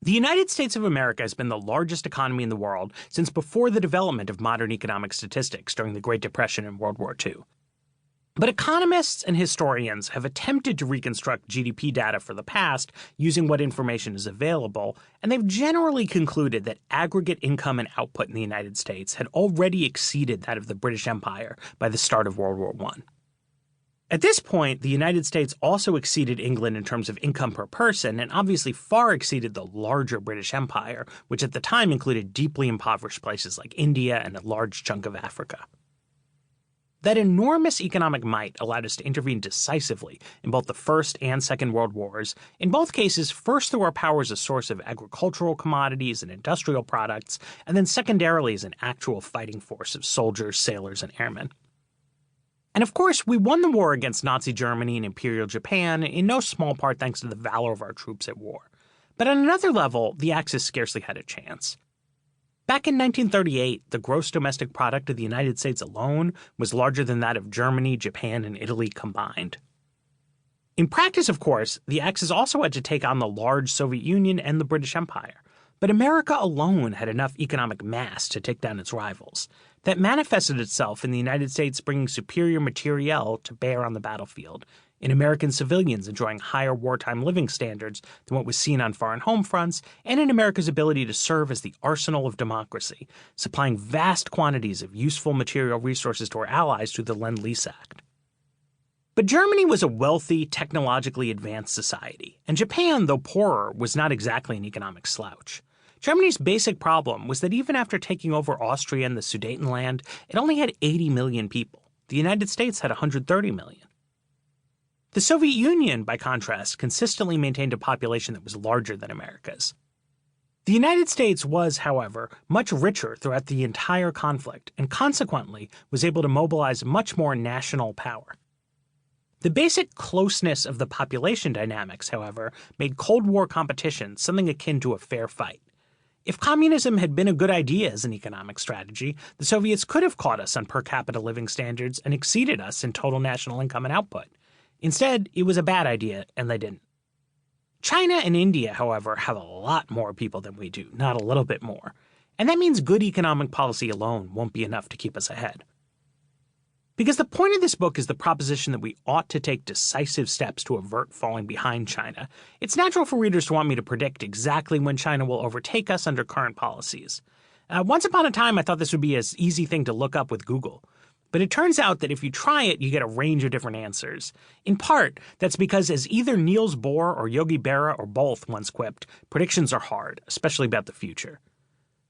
The United States of America has been the largest economy in the world since before the development of modern economic statistics during the Great Depression and World War II. But economists and historians have attempted to reconstruct GDP data for the past using what information is available, and they've generally concluded that aggregate income and output in the United States had already exceeded that of the British Empire by the start of World War I. At this point, the United States also exceeded England in terms of income per person and obviously far exceeded the larger British Empire, which at the time included deeply impoverished places like India and a large chunk of Africa. That enormous economic might allowed us to intervene decisively in both the First and Second World Wars, in both cases first through our power as a source of agricultural commodities and industrial products, and then secondarily as an actual fighting force of soldiers, sailors, and airmen. And of course, we won the war against Nazi Germany and Imperial Japan, in no small part thanks to the valor of our troops at war. But on another level, the Axis scarcely had a chance. Back in 1938, the gross domestic product of the United States alone was larger than that of Germany, Japan, and Italy combined. In practice, of course, the Axis also had to take on the large Soviet Union and the British Empire. But America alone had enough economic mass to take down its rivals. That manifested itself in the United States bringing superior materiel to bear on the battlefield, in American civilians enjoying higher wartime living standards than what was seen on foreign home fronts, and in America's ability to serve as the arsenal of democracy, supplying vast quantities of useful material resources to our allies through the Lend-Lease Act. But Germany was a wealthy, technologically advanced society, and Japan, though poorer, was not exactly an economic slouch. Germany's basic problem was that even after taking over Austria and the Sudetenland, it only had 80 million people. The United States had 130 million. The Soviet Union, by contrast, consistently maintained a population that was larger than America's. The United States was, however, much richer throughout the entire conflict, and consequently was able to mobilize much more national power. The basic closeness of the population dynamics, however, made Cold War competition something akin to a fair fight. If communism had been a good idea as an economic strategy, the Soviets could have caught us on per capita living standards and exceeded us in total national income and output. Instead, it was a bad idea, and they didn't. China and India, however, have a lot more people than we do, not a little bit more. And that means good economic policy alone won't be enough to keep us ahead. Because the point of this book is the proposition that we ought to take decisive steps to avert falling behind China, it's natural for readers to want me to predict exactly when China will overtake us under current policies. Once upon a time, I thought this would be an easy thing to look up with Google. But it turns out that if you try it, you get a range of different answers. In part, that's because as either Niels Bohr or Yogi Berra or both once quipped, predictions are hard, especially about the future.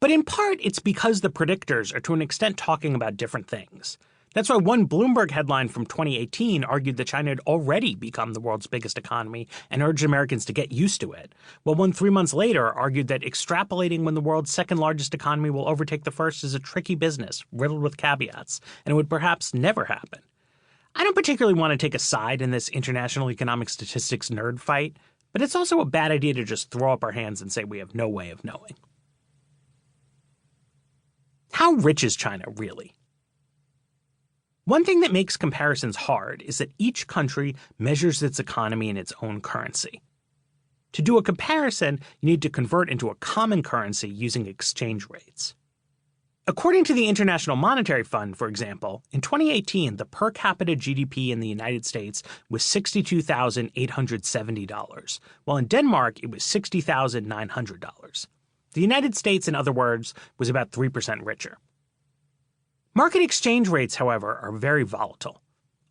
But in part, it's because the predictors are to an extent talking about different things. That's why one Bloomberg headline from 2018 argued that China had already become the world's biggest economy and urged Americans to get used to it, while one 3 months later argued that extrapolating when the world's second largest economy will overtake the first is a tricky business, riddled with caveats, and it would perhaps never happen. I don't particularly want to take a side in this international economic statistics nerd fight, but it's also a bad idea to just throw up our hands and say we have no way of knowing. How rich is China, really? One thing that makes comparisons hard is that each country measures its economy in its own currency. To do a comparison, you need to convert into a common currency using exchange rates. According to the International Monetary Fund, for example, in 2018, the per capita GDP in the United States was $62,870, while in Denmark it was $60,900. The United States, in other words, was about 3% richer. Market exchange rates, however, are very volatile.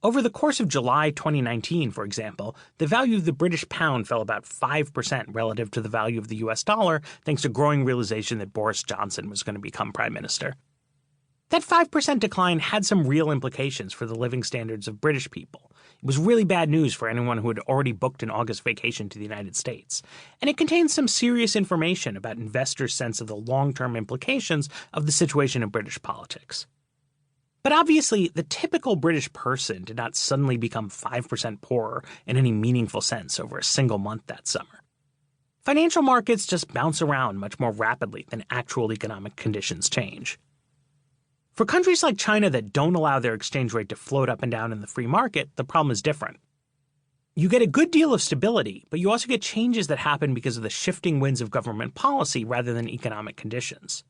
Over the course of July 2019, for example, the value of the British pound fell about 5% relative to the value of the US dollar, thanks to growing realization that Boris Johnson was going to become prime minister. That 5% decline had some real implications for the living standards of British people. It was really bad news for anyone who had already booked an August vacation to the United States. And it contains some serious information about investors' sense of the long-term implications of the situation in British politics. But obviously, the typical British person did not suddenly become 5% poorer in any meaningful sense over a single month that summer. Financial markets just bounce around much more rapidly than actual economic conditions change. For countries like China that don't allow their exchange rate to float up and down in the free market, the problem is different. You get a good deal of stability, but you also get changes that happen because of the shifting winds of government policy rather than economic conditions.